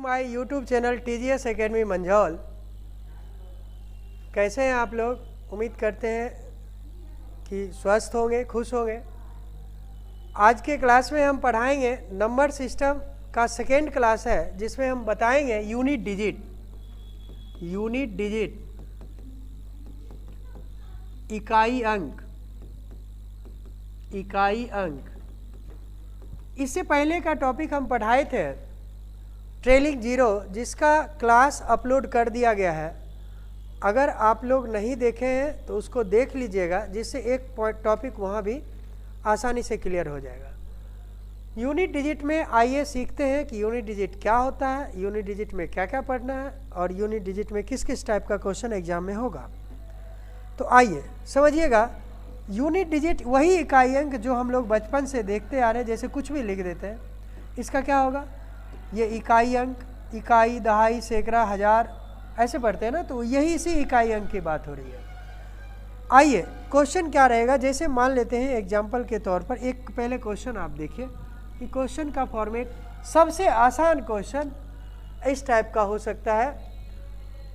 My YouTube channel TGS academy Manjhaul. कैसे हैं आप लोग? उम्मीद करते हैं कि स्वस्थ होंगे, खुश होंगे। आज के क्लास में हम पढ़ाएंगे नंबर सिस्टम का सेकेंड क्लास है, जिसमें हम बताएंगे यूनिट डिजिट, इकाई अंक। इससे पहले का टॉपिक हम पढ़ाए थे ट्रेलिंग जीरो, जिसका क्लास अपलोड कर दिया गया है। अगर आप लोग नहीं देखे हैं तो उसको देख लीजिएगा, जिससे एक टॉपिक वहाँ भी आसानी से क्लियर हो जाएगा। यूनिट डिजिट में आइए सीखते हैं कि यूनिट डिजिट क्या होता है, यूनिट डिजिट में क्या क्या पढ़ना है और यूनिट डिजिट में किस किस टाइप का क्वेश्चन एग्जाम में होगा। तो आइए समझिएगा, यूनिट डिजिट वही इकाई अंक जो हम लोग बचपन से देखते आ रहे हैं। जैसे कुछ भी लिख देते हैं, इसका क्या होगा? ये इकाई अंक, इकाई, दहाई, सैकड़ा, हजार ऐसे पढ़ते हैं ना, तो यही इसी इकाई अंक की बात हो रही है। आइए क्वेश्चन क्या रहेगा, जैसे मान लेते हैं एग्जाम्पल के तौर पर एक पहले क्वेश्चन आप देखिए कि क्वेश्चन का फॉर्मेट सबसे आसान क्वेश्चन इस टाइप का हो सकता है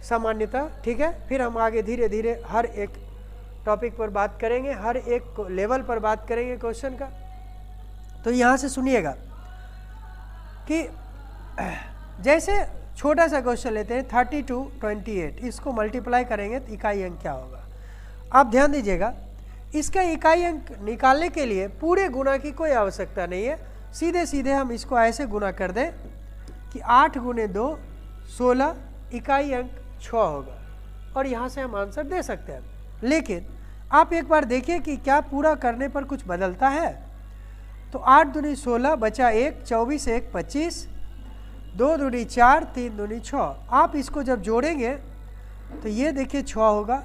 सामान्यतः, ठीक है। फिर हम आगे धीरे धीरे हर एक टॉपिक पर बात करेंगे, हर एक लेवल पर बात करेंगे क्वेश्चन का। तो यहाँ से सुनिएगा कि जैसे छोटा सा क्वेश्चन लेते हैं 32 28, इसको मल्टीप्लाई करेंगे तो इकाई अंक क्या होगा। आप ध्यान दीजिएगा, इसका इकाई अंक निकालने के लिए पूरे गुना की कोई आवश्यकता नहीं है। सीधे सीधे हम इसको ऐसे गुना कर दें कि 8 गुने 2 16, इकाई अंक 6 होगा और यहाँ से हम आंसर दे सकते हैं। लेकिन आप एक बार देखिए कि क्या पूरा करने पर कुछ बदलता है। तो 8 दूनी 16, बचा 1, 24 1 25, 2 दूनी 4, 3 दूनी 6। आप इसको जब जोड़ेंगे तो ये देखिए 6 होगा,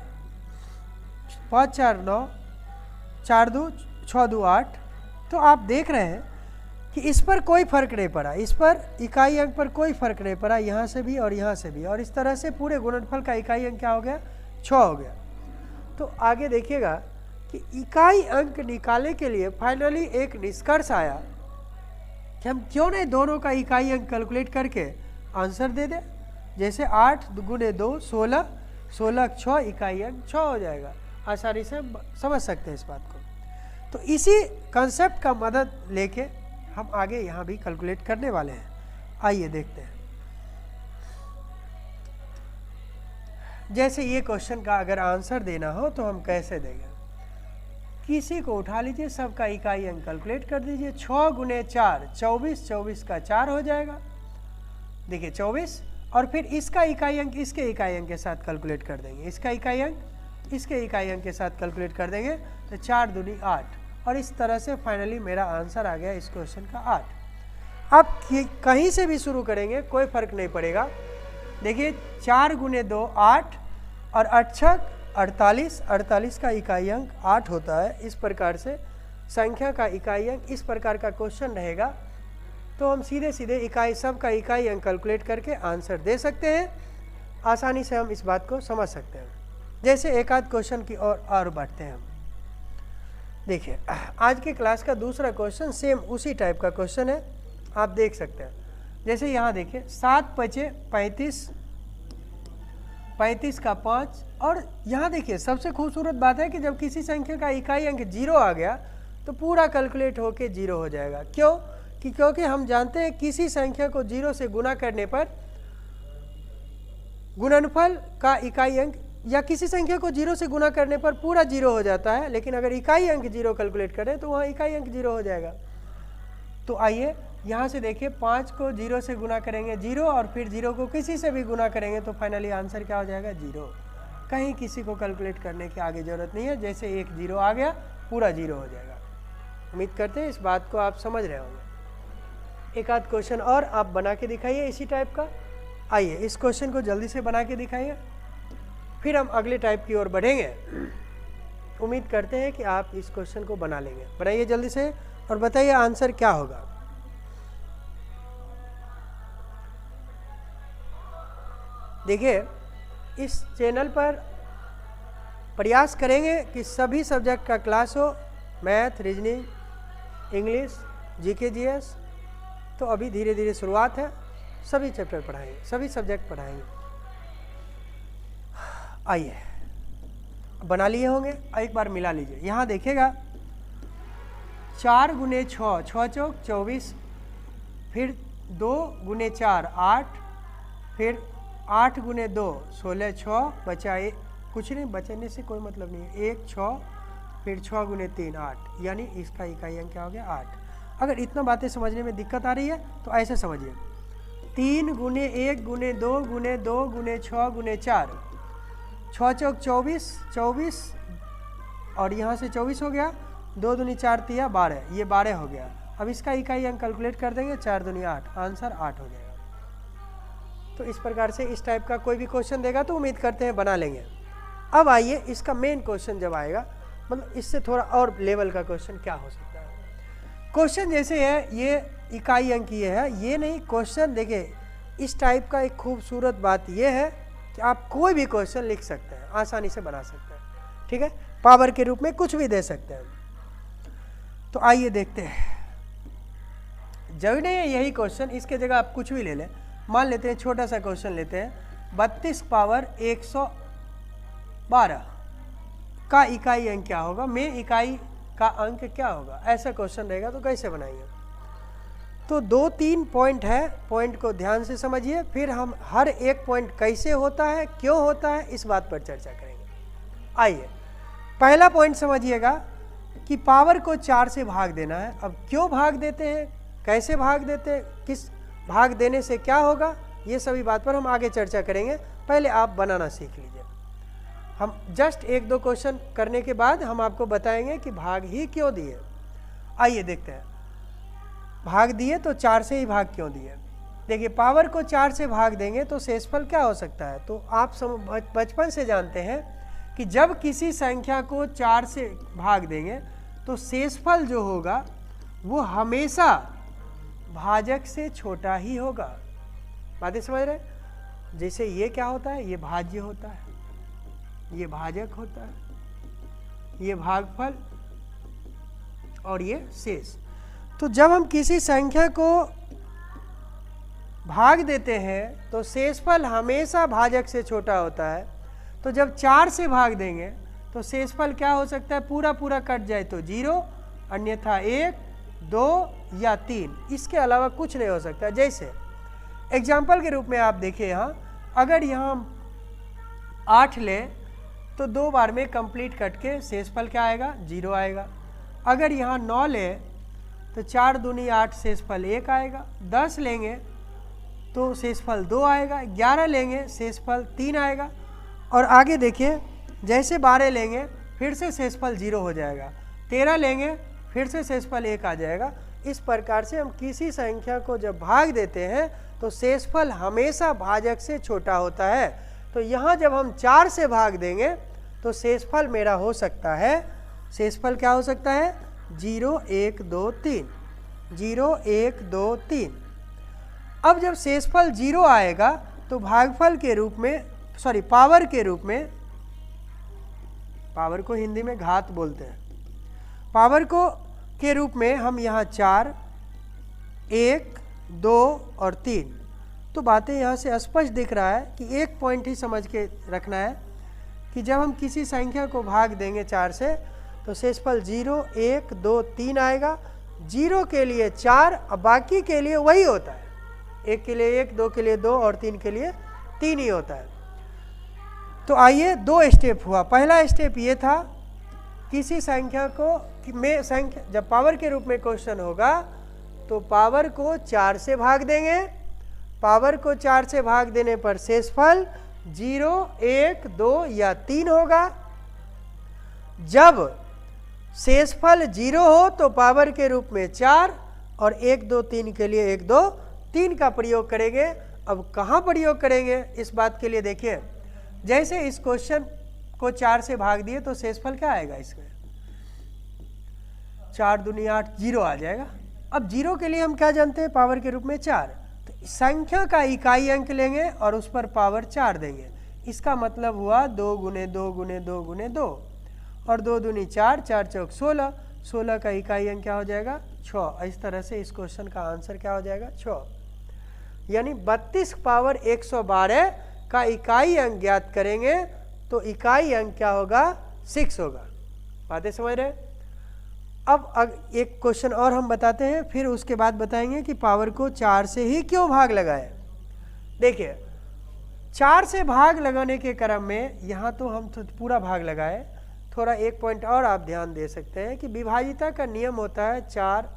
5 4 9, 4 2 6 2 8। तो आप देख रहे हैं कि इस पर कोई फर्क नहीं पड़ा, इस पर इकाई अंक पर कोई फर्क नहीं पड़ा, यहाँ से भी और यहाँ से भी। और इस तरह से पूरे गुणनफल का इकाई अंक क्या हो गया? 6 हो गया। तो आगे देखिएगा कि इकाई अंक निकालने के लिए फाइनली एक निष्कर्ष आया कि हम क्यों नहीं दोनों का इकाई अंक कैलकुलेट करके आंसर दे दें। जैसे 8 गुने 2 16, 16 6, इकाई अंक 6 हो जाएगा। आसानी से समझ सकते हैं इस बात को। तो इसी कंसेप्ट का मदद लेके हम आगे यहाँ भी कैलकुलेट करने वाले हैं। आइए देखते हैं। जैसे ये क्वेश्चन का अगर आंसर देना हो तो हम कैसे देंगे? किसी को उठा लीजिए, सबका इकाई अंक कैलकुलेट कर दीजिए। 6 गुने 4 24, 24 का 4 हो जाएगा। देखिए 24, और फिर इसका इकाई अंक इसके इकाई अंक के साथ कैलकुलेट कर देंगे, इसका इकाई अंक इसके इकाई अंक के साथ कैलकुलेट कर देंगे तो 4 दूनी 8। और इस तरह से फाइनली मेरा आंसर आ गया इस क्वेश्चन का 8। आप कहीं से भी शुरू करेंगे कोई फर्क नहीं पड़ेगा। देखिए 4 गुने 2 8 और 8 6 48, 48 का इकाई अंक 8 होता है। इस प्रकार से संख्या का इकाई अंक इस प्रकार का क्वेश्चन रहेगा तो हम सीधे सीधे इकाई सब का इकाई अंक कैलकुलेट करके आंसर दे सकते हैं। आसानी से हम इस बात को समझ सकते हैं। जैसे एक आध क्वेश्चन की और बढ़ते हैं हम। देखिए आज के क्लास का दूसरा क्वेश्चन सेम उसी टाइप का क्वेश्चन है, आप देख सकते हैं। जैसे यहाँ देखिए 7 5 35, 35 का 5। और यहाँ देखिए सबसे खूबसूरत बात है कि जब किसी संख्या का इकाई अंक 0 आ गया तो पूरा कैलकुलेट होके 0 हो जाएगा। क्यों? क्योंकि हम जानते हैं किसी संख्या को 0 से गुना करने पर गुणनफल का इकाई अंक, या किसी संख्या को 0 से गुना करने पर पूरा 0 हो जाता है। लेकिन अगर इकाई अंक 0 कैलकुलेट करें तो वहाँ इकाई अंक 0 हो जाएगा। तो आइए यहाँ से देखिए 5 को 0 से गुना करेंगे 0, और फिर 0 को किसी से भी गुना करेंगे तो फाइनली आंसर क्या हो जाएगा? 0। कहीं किसी को कैलकुलेट करने की आगे ज़रूरत नहीं है। जैसे एक 0 आ गया पूरा 0 हो जाएगा। उम्मीद करते हैं इस बात को आप समझ रहे होंगे। एक आध क्वेश्चन और आप बना के दिखाइए इसी टाइप का। आइए इस क्वेश्चन को जल्दी से बना के दिखाइए, फिर हम अगले टाइप की ओर बढ़ेंगे। उम्मीद करते हैं कि आप इस क्वेश्चन को बना लेंगे। बनाइए जल्दी से और बताइए आंसर क्या होगा। देखिए इस चैनल पर प्रयास करेंगे कि सभी सब्जेक्ट का क्लास हो, math, reasoning, English, GK, GS. तो अभी धीरे धीरे शुरुआत है। सभी चैप्टर पढ़ाएंगे, सभी सब्जेक्ट पढ़ाएंगे। आइए, बना लिए होंगे, एक बार मिला लीजिए। यहाँ देखिएगा 4 गुने 6, 6 चौक 24, फिर 2 गुने 4 8, फिर 8 गुने 2 16, 6 बचा कुछ नहीं, बचने से कोई मतलब नहीं है, 1 6, फिर 6 गुने 3 8, यानी इसका इकाई अंक क्या हो गया 8। अगर इतना बातें समझने में दिक्कत आ रही है तो ऐसे समझिए, 3 गुने 1 गुने 2 गुने 2 गुने 6 गुने 4, 6 चौक 24, 24 और यहाँ से 24 हो गया, 2 दूनी 4 तिया 12, ये 12 हो गया। अब इसका इकाई अंक कैलकुलेट कर देंगे, 4 दूनी 8, आंसर 8 हो जाएगा। तो इस प्रकार से इस टाइप का कोई भी क्वेश्चन देगा तो उम्मीद करते हैं बना लेंगे। अब आइए इसका मेन क्वेश्चन जब आएगा, मतलब इससे थोड़ा और लेवल का क्वेश्चन क्या हो सकता है। क्वेश्चन जैसे है, ये इकाई अंक ये है, ये नहीं क्वेश्चन। देखिए इस टाइप का एक खूबसूरत बात ये है कि आप कोई भी क्वेश्चन लिख सकते हैं, आसानी से बना सकते हैं, ठीक है। पावर के रूप में कुछ भी दे सकते हैं। तो आइए देखते हैं, जब नहीं है यही क्वेश्चन, इसके जगह आप कुछ भी ले लें। मान लेते हैं छोटा सा क्वेश्चन लेते हैं, 32 पावर 112 का इकाई अंक क्या होगा, में इकाई का अंक क्या होगा, ऐसा क्वेश्चन रहेगा तो कैसे बनाएंगे। तो 2-3 पॉइंट है, पॉइंट को ध्यान से समझिए, फिर हम हर एक पॉइंट कैसे होता है, क्यों होता है, इस बात पर चर्चा करेंगे। आइए पहला पॉइंट समझिएगा कि पावर को 4 से भाग देना है। अब क्यों भाग देते हैं, कैसे भाग देते हैं, किस भाग देने से क्या होगा, ये सभी बात पर हम आगे चर्चा करेंगे। पहले आप बनाना सीख लीजिए। हम जस्ट 1-2 क्वेश्चन करने के बाद हम आपको बताएंगे कि भाग ही क्यों दिए। आइए देखते हैं, भाग दिए तो 4 से ही भाग क्यों दिए। देखिए पावर को 4 से भाग देंगे तो शेषफल क्या हो सकता है। तो आप बचपन से जानते हैं कि जब किसी संख्या को 4 से भाग देंगे तो शेषफल जो होगा वो हमेशा भाजक से छोटा ही होगा। बातें समझ रहे हैं। जैसे ये क्या होता है, ये भाज्य होता है, ये भाजक होता है, ये भागफल और ये शेष। तो जब हम किसी संख्या को भाग देते हैं तो शेषफल हमेशा भाजक से छोटा होता है। तो जब 4 से भाग देंगे तो शेषफल क्या हो सकता है, पूरा पूरा कट जाए तो 0, अन्यथा 1, 2 या 3, इसके अलावा कुछ नहीं हो सकता। जैसे एग्जाम्पल के रूप में आप देखिए, यहाँ अगर यहाँ 8 ले तो 2 बार में कंप्लीट कट के शेषफल क्या आएगा, 0 आएगा। अगर यहाँ 9 ले तो 4 दूनी 8, शेषफल 1 आएगा। 10 लेंगे तो शेषफल 2 आएगा। 11 लेंगे शेषफल 3 आएगा। और आगे देखिए, जैसे 12 लेंगे फिर से शेषफल 0 हो जाएगा। 13 लेंगे फिर से शेषफल 1 आ जाएगा। इस प्रकार से हम किसी संख्या को जब भाग देते हैं तो शेषफल हमेशा भाजक से छोटा होता है। तो यहाँ जब हम 4 से भाग देंगे तो शेषफल मेरा हो सकता है, शेषफल क्या हो सकता है, 0 1 2 3, 0 1 2 3। अब जब शेषफल 0 आएगा तो भागफल के रूप में, सॉरी पावर के रूप में, पावर को हिंदी में घात बोलते हैं, पावर को के रूप में हम यहाँ 4 1 2 और 3। तो बातें यहाँ से स्पष्ट दिख रहा है कि एक पॉइंट ही समझ के रखना है कि जब हम किसी संख्या को भाग देंगे 4 से तो शेषफल 0 1 2 3 आएगा। 0 के लिए 4 और बाकी के लिए वही होता है, 1 के लिए 1, 2 के लिए 2 और 3 के लिए 3 ही होता है। तो आइए 2 स्टेप हुआ। पहला स्टेप ये था, किसी संख्या को में संख्या जब पावर के रूप में क्वेश्चन होगा तो पावर को 4 से भाग देंगे। पावर को 4 से भाग देने पर शेषफल 0 1 2 या 3 होगा। जब शेषफल 0 हो तो पावर के रूप में 4 और 1 2 3 के लिए 1 2 3 का प्रयोग करेंगे। अब कहाँ प्रयोग करेंगे इस बात के लिए देखिए, जैसे इस क्वेश्चन को 4 से भाग दिए तो शेषफल क्या आएगा, इसमें 4 दूनी 8, 0 आ जाएगा। अब 0 के लिए हम क्या जानते हैं, पावर के रूप में 4। तो संख्या का इकाई अंक लेंगे और उस पर पावर 4 देंगे। इसका मतलब हुआ 2 गुने 2 गुने 2 गुने 2 और 2 दूनी 4, 4 चौक 16, 16 का इकाई अंक क्या हो जाएगा, 6। इस तरह से इस क्वेश्चन का आंसर क्या हो जाएगा, 6। यानी 32 पावर 112 का इकाई अंक ज्ञात करेंगे तो इकाई अंक क्या होगा 6 होगा। बातें समझ रहे? अब एक क्वेश्चन और हम बताते हैं, फिर उसके बाद बताएंगे कि पावर को 4 से ही क्यों भाग लगाए। देखिए 4 से भाग लगाने के क्रम में यहाँ तो हम तो पूरा भाग लगाए, थोड़ा एक पॉइंट और आप ध्यान दे सकते हैं कि विभाजिता का नियम होता है 4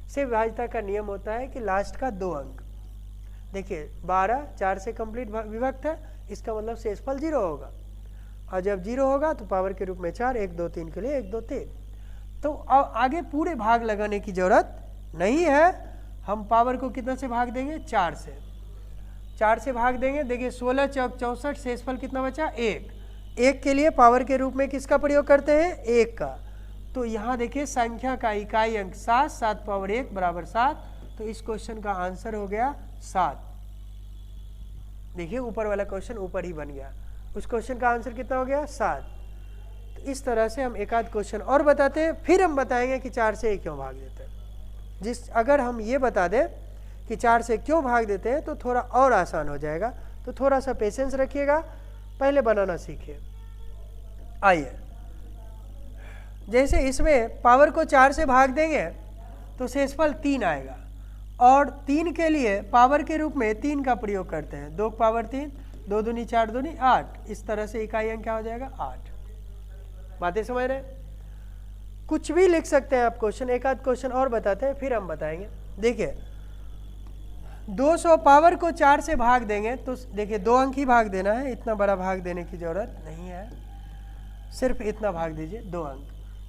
से विभाजिता का नियम होता है कि लास्ट का 2 अंक। देखिए 12 4 से कंप्लीट विभक्त है, इसका मतलब शेषफल 0 होगा, और जब 0 होगा तो पावर के रूप में 4, 1 2 3 के लिए 1 2 3। तो अब आगे पूरे भाग लगाने की जरूरत नहीं है, हम पावर को कितना से भाग देंगे 4 से। 4 से भाग देंगे, देखिए 16 चौक 64, शेषफल कितना बचा 1। 1 के लिए पावर के रूप में किसका प्रयोग करते हैं 1 का। तो यहाँ देखिए संख्या का इकाई अंक 7, 7 पावर 1 बराबर 7, तो इस क्वेश्चन का आंसर हो गया 7। देखिए ऊपर वाला क्वेश्चन ऊपर ही बन गया, उस क्वेश्चन का आंसर कितना हो गया 7। तो इस तरह से हम एक आध क्वेश्चन और बताते हैं, फिर हम बताएंगे कि 4 से क्यों भाग देते हैं। अगर हम ये बता दें कि 4 से क्यों भाग देते हैं तो थोड़ा और आसान हो जाएगा, तो थोड़ा सा पेशेंस रखिएगा, पहले बनाना सीखिए। आइए, जैसे इसमें पावर को 4 से भाग देंगे तो शेषफल 3 आएगा, और 3 के लिए पावर के रूप में 3 का प्रयोग करते हैं, 2 पावर 3, 2 दूनी 4 दूनी 8, इस तरह से इकाई अंक क्या हो जाएगा 8। बातें समझ रहे? कुछ भी लिख सकते हैं आप क्वेश्चन, एक आध क्वेश्चन और बताते हैं फिर हम बताएंगे। देखिए 200 पावर को 4 से भाग देंगे तो देखिए 2 अंक ही भाग देना है, इतना बड़ा भाग देने की जरूरत नहीं है, सिर्फ इतना भाग दीजिए 2 अंक।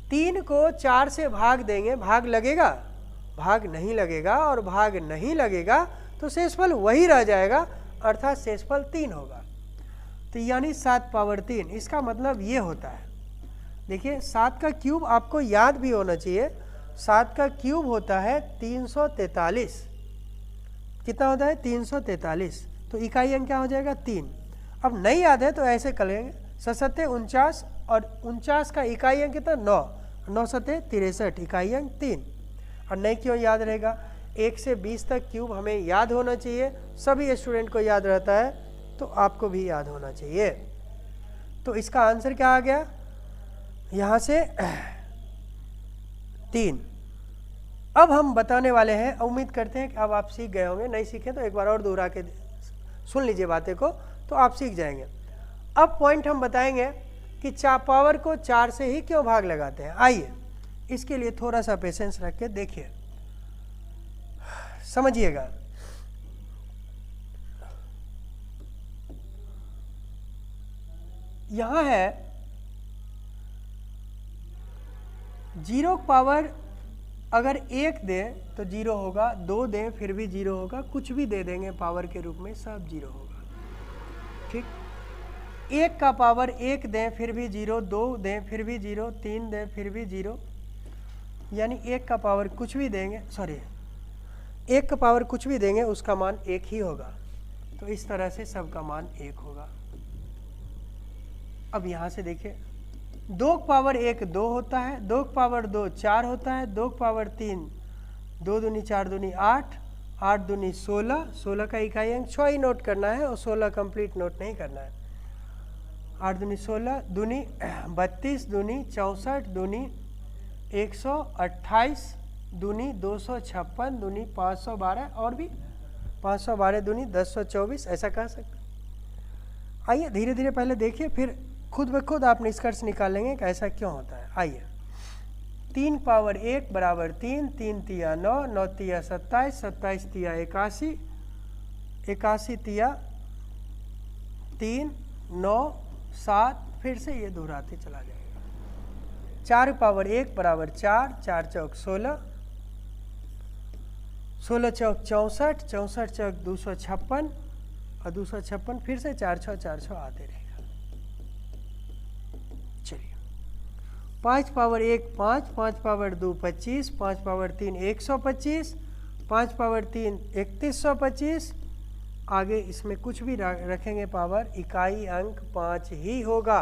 3 को 4 से भाग देंगे, भाग लगेगा, भाग नहीं लगेगा, और भाग नहीं लगेगा तो शेषफल वही रह जाएगा, अर्थात शेषफल 3 होगा। तो यानी 7 पावर 3, इसका मतलब ये होता है, देखिए 7 का क्यूब आपको याद भी होना चाहिए, 7 का क्यूब होता है 343। कितना होता है 343, तो इकाई अंक क्या हो जाएगा 3। अब नहीं याद है तो ऐसे करेंगे, 7 49, और 49 का इकाई अंक कितना 9, 9 7 63, इकाई अंक 3। और नहीं क्यों याद रहेगा, 1 से 20 तक क्यूब हमें याद होना चाहिए, सभी स्टूडेंट को याद रहता है, तो आपको भी याद होना चाहिए। तो इसका आंसर क्या आ गया यहाँ से 3। अब हम बताने वाले हैं, उम्मीद करते हैं कि अब आप सीख गए होंगे, नहीं सीखे तो एक बार और दोहरा के सुन लीजिए बातें को, तो आप सीख जाएंगे। अब पॉइंट हम बताएंगे कि पावर को 4 से ही क्यों भाग लगाते हैं। आइए इसके लिए थोड़ा सा पेशेंस रख के देखिए, समझिएगा। यहाँ है 0 पावर अगर 1 दें तो 0 होगा, 2 दें फिर भी 0 होगा, कुछ भी दे देंगे पावर के रूप में सब 0 होगा, ठीक। 1 का पावर 1 दें फिर भी 0, 2 दें फिर भी 0, 3 दें फिर भी 0, यानी 1 का पावर कुछ भी देंगे, 1 का पावर कुछ भी देंगे उसका मान 1 ही होगा। तो इस तरह से सबका मान 1 होगा। अब यहाँ से देखिए 2 पावर 1 2 होता है, 2 पावर 2 4 होता है, 2 पावर 3 2 दूनी 4 दूनी 8, 8 दूनी 16, 16 का इकाई अंक 6 ही नोट करना है और 16 कंप्लीट नोट नहीं करना है। 8 दूनी 16 दूनी 32 दूनी 64 दूनी 128 दूनी 256 दूनी 512 और भी 512 दूनी 1024, ऐसा कह सकते। आइए धीरे धीरे पहले देखिए, फिर खुद ब खुद आप निष्कर्ष निकालेंगे कि ऐसा क्यों होता है। आइए 3 पावर 1 बराबर 3, 3 तिया 9, 9 तिया 27, 27 तिया 81, 81 तिया 3, 9 7, फिर से ये दोहराते चला जाएगा। 4 पावर 1 बराबर 4, 4 चौक 16, 16 चौक 64, 64 चौक 256, और 256 फिर से 4 6 4 6 आते रहेगा। चलिए 5 पावर 1 5, 5 पावर 2 25, 5 पावर 3 125, 5 पावर 3 3125, आगे इसमें कुछ भी रखेंगे पावर, इकाई अंक 5 ही होगा।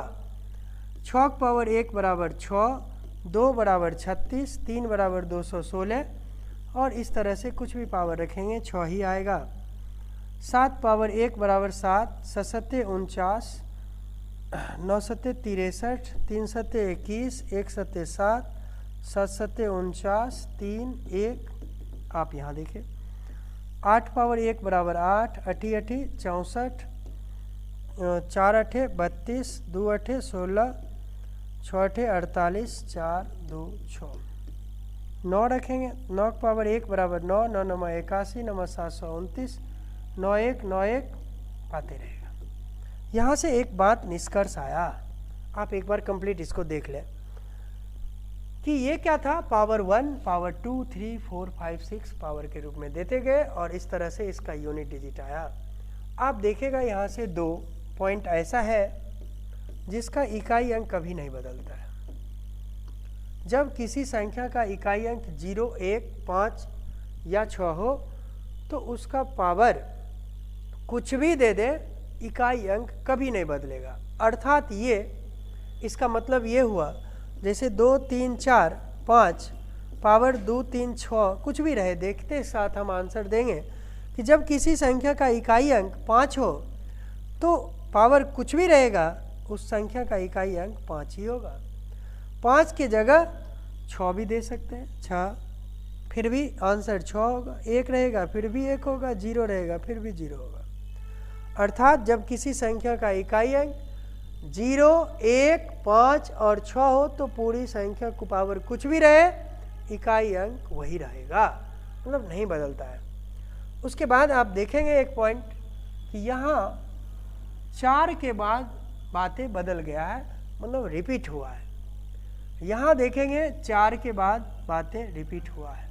6 पावर 1 बराबर 6, 2 बराबर 36, 3 बराबर 216, और इस तरह से कुछ भी पावर रखेंगे 6 ही आएगा। 7 पावर 1 बराबर 7, 7 सत्ते 49, 9 सत्ते 63, 3 सत्ते 21, 1 सत्ते 7, 7 सत्ते 49, 3 1, आप यहाँ देखें। 8 पावर 1 बराबर 8, 8 8 64, 4 8 32, 2 8 16, 6 8 48, 4 2 6। 9 रखेंगे, 9 पावर 1 बराबर 9, 9 9 81, 9 729, 9 1 9 1 आते रहेगा। यहाँ से एक बात निष्कर्ष आया, आप एक बार कंप्लीट इसको देख लें कि ये क्या था, पावर 1, पावर 2, 3, 4, 5, 6 पावर के रूप में देते गए और इस तरह से इसका यूनिट डिजिट आया। आप देखेगा यहाँ से 2 पॉइंट ऐसा है जिसका इकाई अंक कभी नहीं बदलता है। जब किसी संख्या का इकाई अंक 0, 1, 5 या 6 हो तो उसका पावर कुछ भी दे दे, इकाई अंक कभी नहीं बदलेगा। अर्थात ये, इसका मतलब ये हुआ जैसे 2, 3, 4, 5 पावर 2, 3, 6 कुछ भी रहे, देखते साथ हम आंसर देंगे कि जब किसी संख्या का इकाई अंक 5 हो तो पावर कुछ भी रहेगा, उस संख्या का इकाई अंक 5 ही होगा। 5 की जगह 6 भी दे सकते हैं, 6, फिर भी आंसर 6 होगा। 1 रहेगा फिर भी 1 होगा, 0 रहेगा फिर भी 0 होगा। अर्थात जब किसी संख्या का इकाई अंक 0, 1, 5 और 6 हो तो पूरी संख्या को पावर कुछ भी रहे, इकाई अंक वही रहेगा, मतलब नहीं बदलता है। उसके बाद आप देखेंगे एक पॉइंट कि यहाँ 4 के बाद बातें बदल गया है, मतलब रिपीट हुआ है। यहाँ देखेंगे 4 के बाद बातें रिपीट हुआ है।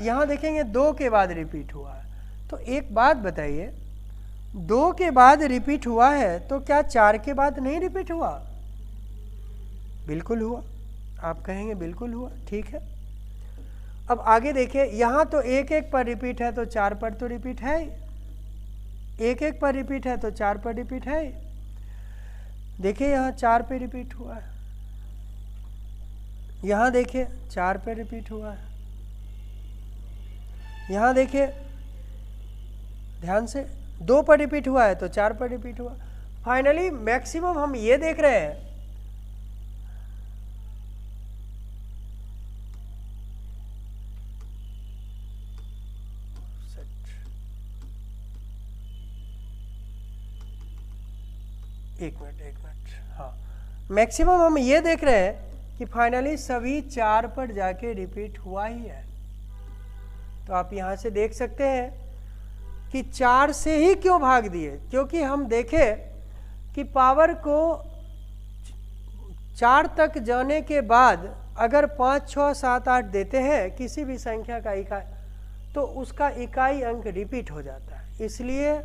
यहाँ देखेंगे 2 के बाद रिपीट हुआ है। तो एक बात बताइए, 2 के बाद रिपीट हुआ है तो क्या 4 के बाद नहीं रिपीट हुआ? बिल्कुल हुआ। आप कहेंगे बिल्कुल हुआ, ठीक है। अब आगे देखिए, यहाँ तो 1 1 पर रिपीट है तो 4 पर तो रिपीट है, 1 1 पर रिपीट है तो 4 पर रिपीट है। देखिए यहाँ 4 पे रिपीट हुआ है, यहाँ देखिए 4 पे रिपीट हुआ है, यहाँ देखिए ध्यान से 2 पर रिपीट हुआ है तो 4 पर रिपीट हुआ। फाइनली मैक्सिमम हम ये देख रहे हैं एक मिनट, हाँ, मैक्सिमम हम ये देख रहे हैं कि फाइनली सभी 4 पर जाके रिपीट हुआ ही है। तो आप यहाँ से देख सकते हैं कि 4 से ही क्यों भाग दिए, क्योंकि हम देखें कि पावर को 4 तक जाने के बाद अगर 5, 6, 7, 8 देते हैं किसी भी संख्या का इकाई, तो उसका इकाई अंक रिपीट हो जाता है। इसलिए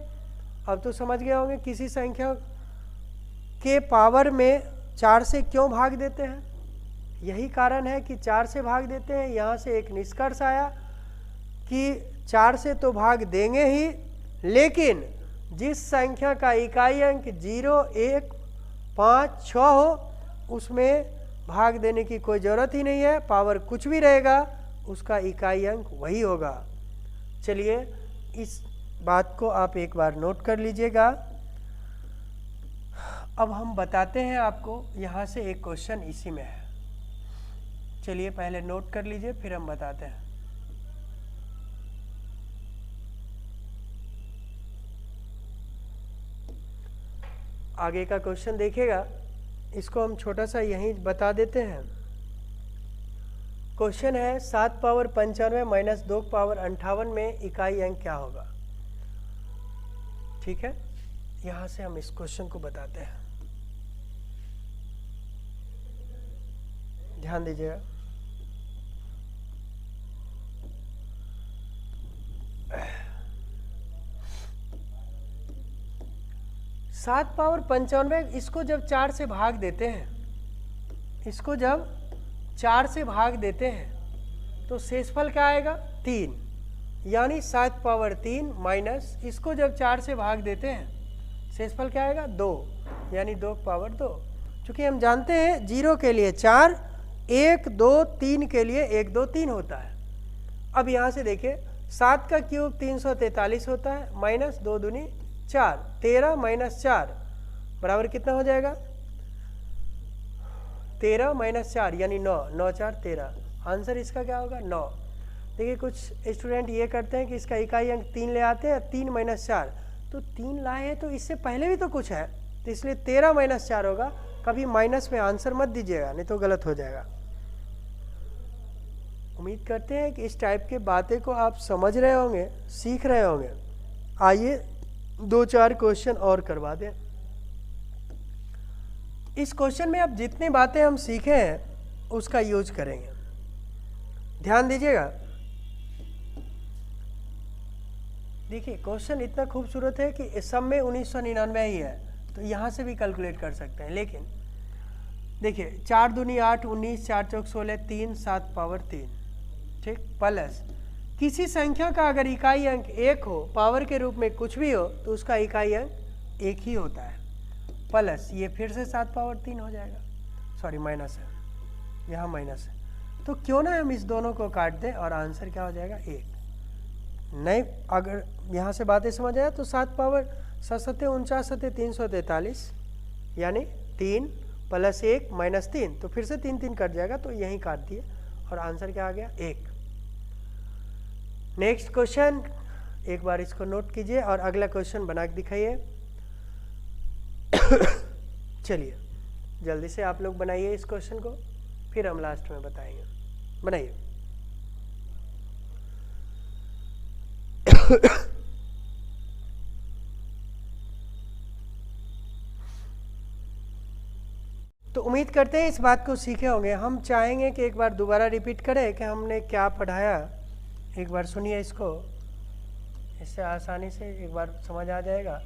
अब तो समझ गए होंगे किसी संख्या के पावर में 4 से क्यों भाग देते हैं। यही कारण है कि 4 से भाग देते हैं। यहाँ से एक निष्कर्ष आया कि 4 से तो भाग देंगे ही, लेकिन जिस संख्या का इकाई अंक 0, 1, 5, 6 हो उसमें भाग देने की कोई ज़रूरत ही नहीं है, पावर कुछ भी रहेगा, उसका इकाई अंक वही होगा। चलिए इस बात को आप एक बार नोट कर लीजिएगा। अब हम बताते हैं आपको, यहाँ से एक क्वेश्चन इसी में है। चलिए पहले नोट कर लीजिए फिर हम बताते हैं। आगे का क्वेश्चन देखिएगा, इसको हम छोटा सा यहीं बता देते हैं। क्वेश्चन है 7 पावर 95 माइनस 2 पावर 58 में इकाई अंक क्या होगा। ठीक है, यहाँ से हम इस क्वेश्चन को बताते हैं, ध्यान दीजिएगा। सात पावर 95, इसको जब 4 से भाग देते हैं, इसको जब 4 से भाग देते हैं तो शेषफल क्या आएगा 3, यानी 7 पावर 3 माइनस इसको जब 4 से भाग देते हैं शेषफल क्या आएगा 2, यानी 2 पावर 2। चूँकि हम जानते हैं 0 के लिए 4, 1 2 3 के लिए 1 2 3 होता है। अब यहाँ से देखिए 7 का क्यूब 343 होता है, माइनस 2 दूनी 4, 13 माइनस 4 बराबर कितना हो जाएगा? 13 माइनस 4 यानी 9, 9 4 13। आंसर इसका क्या होगा? 9। देखिए कुछ स्टूडेंट ये करते हैं कि इसका इकाई अंक 3 ले आते हैं, 3 माइनस 4, तो 3 लाए हैं तो इससे पहले भी तो कुछ है, तो इसलिए 13 माइनस 4 होगा। कभी माइनस में आंसर मत दीजिएगा, नहीं तो गलत हो जाएगा। उम्मीद करते हैं कि इस टाइप के बातें को आप समझ रहे होंगे, सीख रहे होंगे। आइए 2-4 क्वेश्चन और करवा दें। इस क्वेश्चन में अब जितनी बातें हम सीखे हैं उसका यूज करेंगे, ध्यान दीजिएगा। देखिए क्वेश्चन इतना खूबसूरत है कि सब में 1999 ही है, तो यहाँ से भी कैलकुलेट कर सकते हैं। लेकिन देखिए 4 दूनी 8, 19, 4 चौक 16, 3 7 पावर 3, ठीक, प्लस किसी संख्या का अगर इकाई अंक 1 हो, पावर के रूप में कुछ भी हो, तो उसका इकाई अंक 1 ही होता है, प्लस ये फिर से 7 पावर 3 हो जाएगा, सॉरी माइनस है, यहाँ माइनस है। तो क्यों ना हम इस दोनों को काट दें और आंसर क्या हो जाएगा? 1। नहीं, अगर यहाँ से बातें समझ आया तो 7 पावर 7 7 49 343 यानी 3 प्लस 1 माइनस 3, तो फिर से 3 3 कट जाएगा, तो यहीं काट दिए और आंसर क्या आ गया? 1। नेक्स्ट क्वेश्चन, एक बार इसको नोट कीजिए और अगला क्वेश्चन बना के दिखाइए। चलिए जल्दी से आप लोग बनाइए इस क्वेश्चन को, फिर हम लास्ट में बताएंगे। बनाइए। तो उम्मीद करते हैं इस बात को सीखे होंगे। हम चाहेंगे कि एक बार दोबारा रिपीट करें कि हमने क्या पढ़ाया। एक बार सुनिए इसको, इससे आसानी से एक बार समझ आ जाएगा।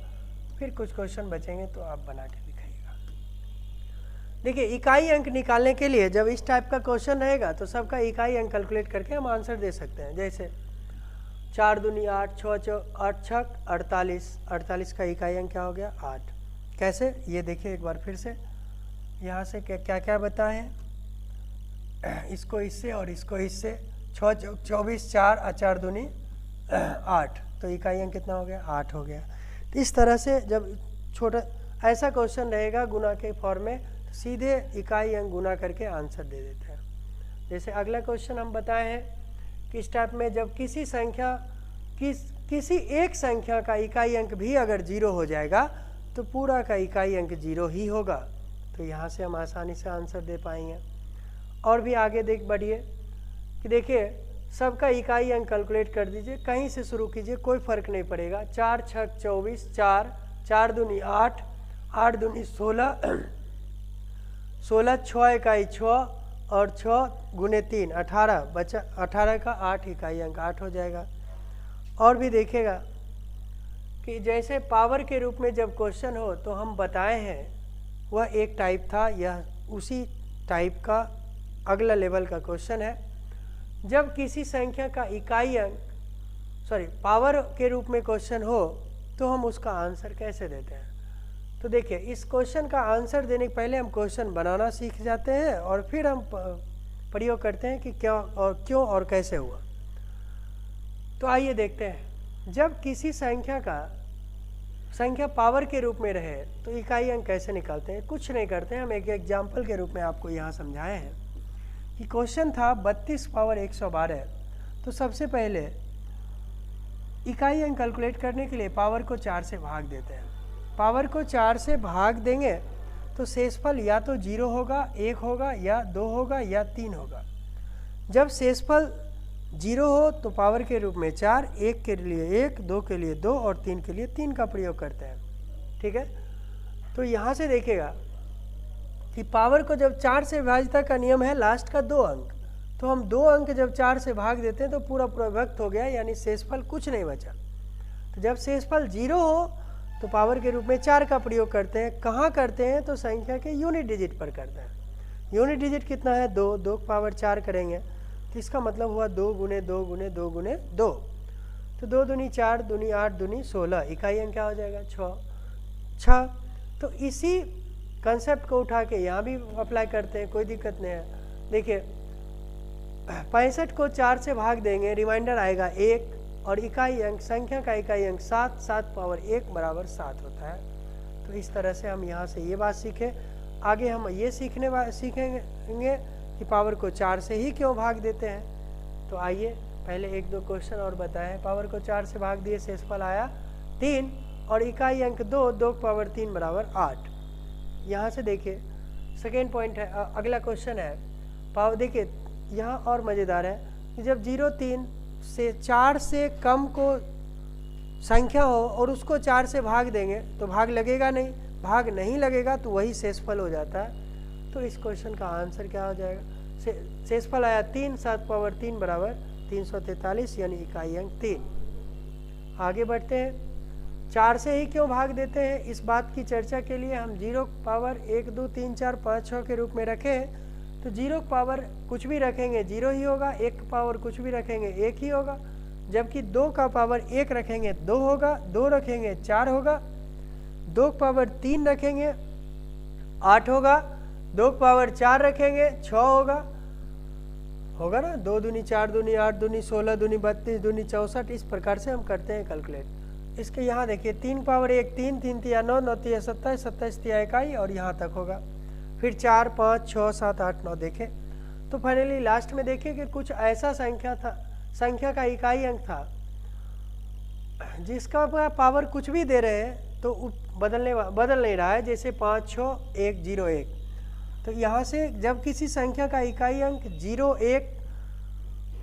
फिर कुछ क्वेश्चन बचेंगे तो आप बना के दिखाइएगा। देखिए इकाई अंक निकालने के लिए जब इस टाइप का क्वेश्चन रहेगा तो सबका इकाई अंक कैलकुलेट करके हम आंसर दे सकते हैं। जैसे 4 दूनी 8, 6 8 छक 48, 48 का इकाई अंक क्या हो गया? 8। कैसे, ये देखिए एक बार फिर से, यहाँ से क्या क्या बताए हैं, इसको इससे और इसको इससे, 6 चौक 24, 4 और 4 दूनी 8, तो इकाई अंक कितना हो गया? 8 हो गया। तो इस तरह से जब छोटा ऐसा क्वेश्चन रहेगा गुना के फॉर्म में, तो सीधे इकाई अंक गुना करके आंसर दे देते हैं। जैसे अगला क्वेश्चन हम बताए हैं कि इस टाइप में जब किसी संख्या किसी एक संख्या का इकाई अंक भी अगर 0 हो जाएगा तो पूरा का इकाई अंक 0 ही होगा। तो यहाँ से हम आसानी से आंसर दे पाएंगे। और भी आगे बढ़िए कि देखिए सबका इकाई अंक कैलकुलेट कर दीजिए, कहीं से शुरू कीजिए, कोई फर्क नहीं पड़ेगा। 4 छक 24, 4 4 दूनी 8, 8 दूनी 16, 16 6 इकाई 6 और 6 गुने 3 18, बचा 18 का 8 इकाई अंक 8 हो जाएगा। और भी देखिएगा कि जैसे पावर के रूप में जब क्वेश्चन हो तो हम बताए हैं वह एक टाइप था, यह उसी टाइप का अगला लेवल का क्वेश्चन है। जब किसी संख्या का इकाई अंक पावर के रूप में क्वेश्चन हो तो हम उसका आंसर कैसे देते हैं। तो देखिए इस क्वेश्चन का आंसर देने के पहले हम क्वेश्चन बनाना सीख जाते हैं और फिर हम प्रयोग करते हैं कि क्या और क्यों और कैसे हुआ। तो आइए देखते हैं, जब किसी संख्या पावर के रूप में रहे तो इकाई अंक कैसे निकालते हैं। कुछ नहीं करते हैं, हम एक एग्जाम्पल के रूप में आपको यहाँ समझाए हैं कि क्वेश्चन था 32 पावर 112। तो सबसे पहले इकाई अंक कैलकुलेट करने के लिए पावर को 4 से भाग देते हैं। पावर को 4 से भाग देंगे तो शेषफल या तो 0 होगा, 1 होगा, या 2 होगा, या 3 होगा। जब शेषफल 0 हो तो पावर के रूप में 4, 1 के लिए 1, 2 के लिए 2 और 3 के लिए 3 का प्रयोग करते हैं। ठीक है, तो यहाँ से देखिएगा कि पावर को जब 4 से विभाजित का नियम है लास्ट का 2 अंक, तो हम 2 अंक जब 4 से भाग देते हैं तो पूरा विभक्त हो गया, यानी शेषफल कुछ नहीं बचा। तो जब शेषफल 0 हो तो पावर के रूप में 4 का प्रयोग करते हैं। कहाँ करते हैं तो संख्या के यूनिट डिजिट पर करते हैं। यूनिट डिजिट कितना है? 2, 2 पावर 4 करेंगे तो इसका मतलब हुआ 2 गुने 2 गुने 2 गुने 2। तो 2 दूनी 4 दूनी 8 दूनी 16, इकाई अंक क्या हो जाएगा? 6। तो इसी कंसेप्ट को उठा के यहाँ भी अप्लाई करते हैं, कोई दिक्कत नहीं है। देखिए 65 को 4 से भाग देंगे, रिमाइंडर आएगा 1, और इकाई अंक संख्या का इकाई अंक 7, 7 पावर 1 बराबर 7 होता है। तो इस तरह से हम यहाँ से ये बात सीखे। आगे हम ये सीखेंगे कि पावर को 4 से ही क्यों भाग देते हैं। तो आइए पहले 1-2 क्वेश्चन और बताएं। पावर को 4 से भाग दिए, शेषफल आया 3 और इकाई अंक 2, 2 पावर 3 बराबर 8। यहाँ से देखिए सेकेंड पॉइंट है, अगला क्वेश्चन है पावर। देखिए यहाँ और मज़ेदार है कि जब 0, 3 से 4 से कम को संख्या हो और उसको 4 से भाग देंगे तो भाग लगेगा नहीं, भाग नहीं लगेगा तो वही शेषफल हो जाता है। तो इस क्वेश्चन का आंसर क्या हो जाएगा? शेषफल आया 3, 7 पावर 3 बराबर 343 यानी इकाई अंक 3। आगे बढ़ते हैं। 4 से ही क्यों भाग देते हैं, इस बात की चर्चा के लिए हम 0 पावर 1, 2, 3, 4, 5, 6 के रूप में रखें तो 0 पावर कुछ भी रखेंगे 0 ही होगा, 1 पावर कुछ भी रखेंगे 1 ही होगा, जबकि 2 का पावर 1 रखेंगे 2 होगा, 2 रखेंगे 4 होगा, 2 पावर 3 रखेंगे 8 होगा, 2 पावर 4 रखेंगे 6 होगा ना। 2 दूनी 4 दूनी 8 दूनी 16 दूनी 32 दूनी 64, इस प्रकार से हम करते हैं कैलकुलेट। इसके यहाँ देखिए 3 पावर 1 3, 3 तिया 9, 9 तिया 27, 27 तिया इकाई और यहाँ तक होगा। फिर 4, 5, 6, 7, 8, 9 देखें तो फाइनली लास्ट में देखें कि कुछ ऐसा संख्या का इकाई अंक था जिसका पावर कुछ भी दे रहे हैं तो बदल नहीं रहा है, जैसे 5, 6, 1, 0, 1। तो यहाँ से जब किसी संख्या का इकाई अंक 0, 1,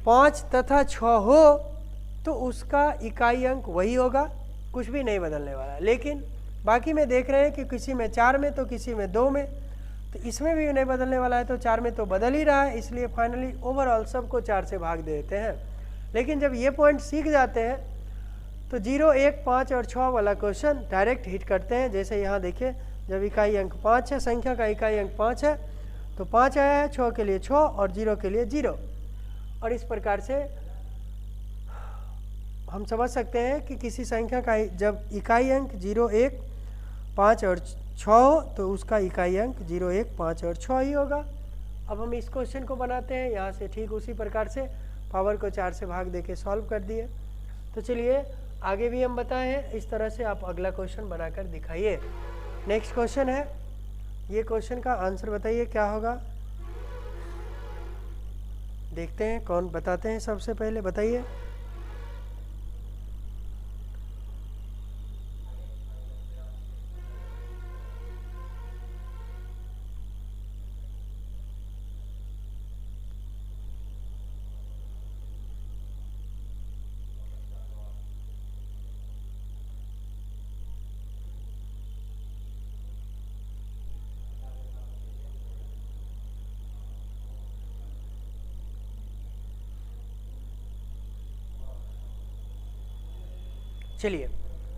5 तथा 6 हो तो उसका इकाई अंक वही होगा, कुछ भी नहीं बदलने वाला। लेकिन बाकी में देख रहे हैं कि किसी में 4 में तो किसी में 2 में, तो इसमें भी नहीं बदलने वाला है, तो 4 में तो बदल ही रहा है, इसलिए फाइनली ओवरऑल सबको 4 से भाग देते हैं। लेकिन जब ये पॉइंट सीख जाते हैं तो 0, 1, 5 और 6 वाला क्वेश्चन डायरेक्ट हिट करते हैं। जैसे यहाँ देखिए जब इकाई अंक 5 है, संख्या का इकाई अंक 5 है तो 5 आया है, 6 के लिए 6 और 0 के लिए 0। और इस प्रकार से हम समझ सकते हैं कि किसी संख्या का जब इकाई अंक 0, 1, 5 और 6 हो तो उसका इकाई अंक 0, 1, 5 और 6 ही होगा। अब हम इस क्वेश्चन को बनाते हैं यहाँ से ठीक उसी प्रकार से पावर को 4 से भाग देके सॉल्व कर दिए। तो चलिए आगे भी हम बताए हैं इस तरह से आप अगला क्वेश्चन बनाकर दिखाइए। नेक्स्ट क्वेश्चन है, ये क्वेश्चन का आंसर बताइए क्या होगा। देखते हैं कौन बताते हैं, सबसे पहले बताइए। चलिए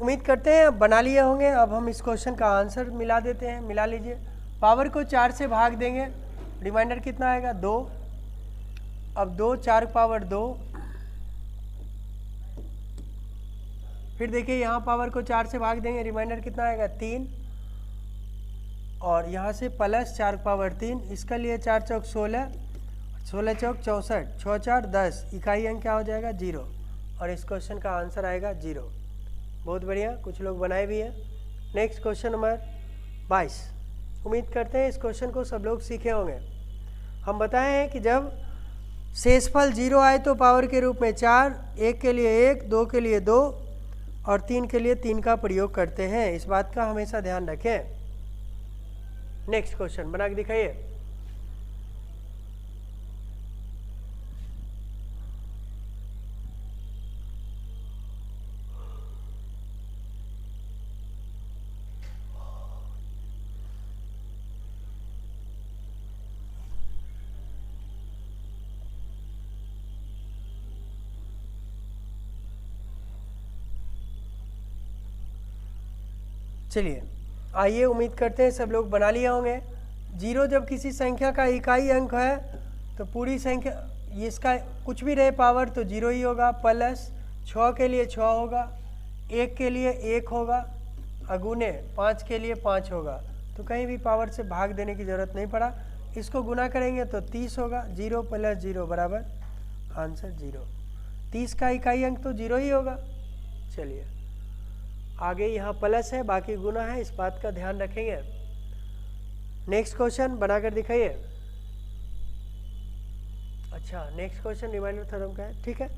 उम्मीद करते हैं अब बना लिए होंगे। अब हम इस क्वेश्चन का आंसर मिला देते हैं, मिला लीजिए। पावर को 4 से भाग देंगे, रिमाइंडर कितना आएगा 2। अब 2 4 पावर 2, फिर देखिए यहाँ पावर को 4 से भाग देंगे, रिमाइंडर कितना आएगा 3 और यहाँ से प्लस 4 पावर 3, इसका लिए 4 चौक 16, 16 चौक 64, 6 4 10, इकाई अंक क्या हो जाएगा 0 और इस क्वेश्चन का आंसर आएगा 0। बहुत बढ़िया, कुछ लोग बनाए भी हैं। Next question number 22। उम्मीद करते हैं इस क्वेश्चन को सब लोग सीखे होंगे। हम बताए हैं कि जब शेषफल 0 आए तो पावर के रूप में 4, 1 के लिए 1, 2 के लिए 2 और 3 के लिए 3 का प्रयोग करते हैं। इस बात का हमेशा ध्यान रखें। नेक्स्ट क्वेश्चन बना के दिखाइए। चलिए आइए, उम्मीद करते हैं सब लोग बना लिए होंगे। 0 जब किसी संख्या का इकाई अंक है तो पूरी संख्या इसका कुछ भी रहे पावर तो 0 ही होगा। प्लस 6 के लिए 6 होगा, 1 के लिए 1 होगा, अगुने 5 के लिए 5 होगा। तो कहीं भी पावर से भाग देने की ज़रूरत नहीं पड़ा, इसको गुना करेंगे तो 30 होगा। 0 + 0 बराबर आंसर 0। 30 का इकाई अंक तो 0 ही होगा। चलिए आगे यहाँ प्लस है, बाकी गुना है, इस बात का ध्यान रखेंगे। नेक्स्ट क्वेश्चन बनाकर दिखाइए। अच्छा, नेक्स्ट क्वेश्चन रिमाइंडर थ्योरम का है, ठीक है।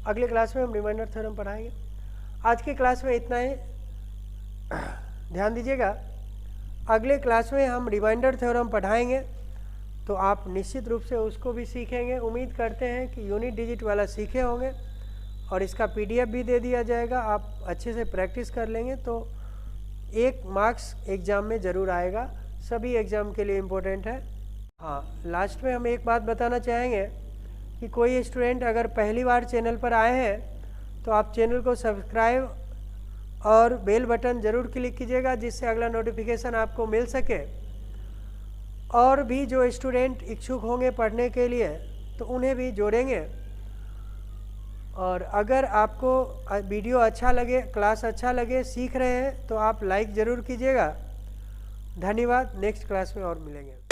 अगले क्लास में हम रिमाइंडर थ्योरम पढ़ाएंगे। आज के क्लास में इतना ही, ध्यान दीजिएगा। अगले क्लास में हम रिमाइंडर थ्योरम पढ़ाएंगे, तो आप निश्चित रूप से उसको भी सीखेंगे। उम्मीद करते हैं कि यूनिट डिजिट वाला सीखे होंगे, और इसका PDF भी दे दिया जाएगा। आप अच्छे से प्रैक्टिस कर लेंगे तो 1 मार्क्स एग्ज़ाम में ज़रूर आएगा। सभी एग्ज़ाम के लिए इम्पोर्टेंट है। हाँ, लास्ट में हम एक बात बताना चाहेंगे कि कोई स्टूडेंट अगर पहली बार चैनल पर आए हैं तो आप चैनल को सब्सक्राइब और बेल बटन ज़रूर क्लिक कीजिएगा, जिससे अगला नोटिफिकेशन आपको मिल सके। और भी जो स्टूडेंट इच्छुक होंगे पढ़ने के लिए तो उन्हें भी जोड़ेंगे। और अगर आपको वीडियो अच्छा लगे, क्लास अच्छा लगे, सीख रहे हैं, तो आप लाइक ज़रूर कीजिएगा। धन्यवाद। नेक्स्ट क्लास में और मिलेंगे।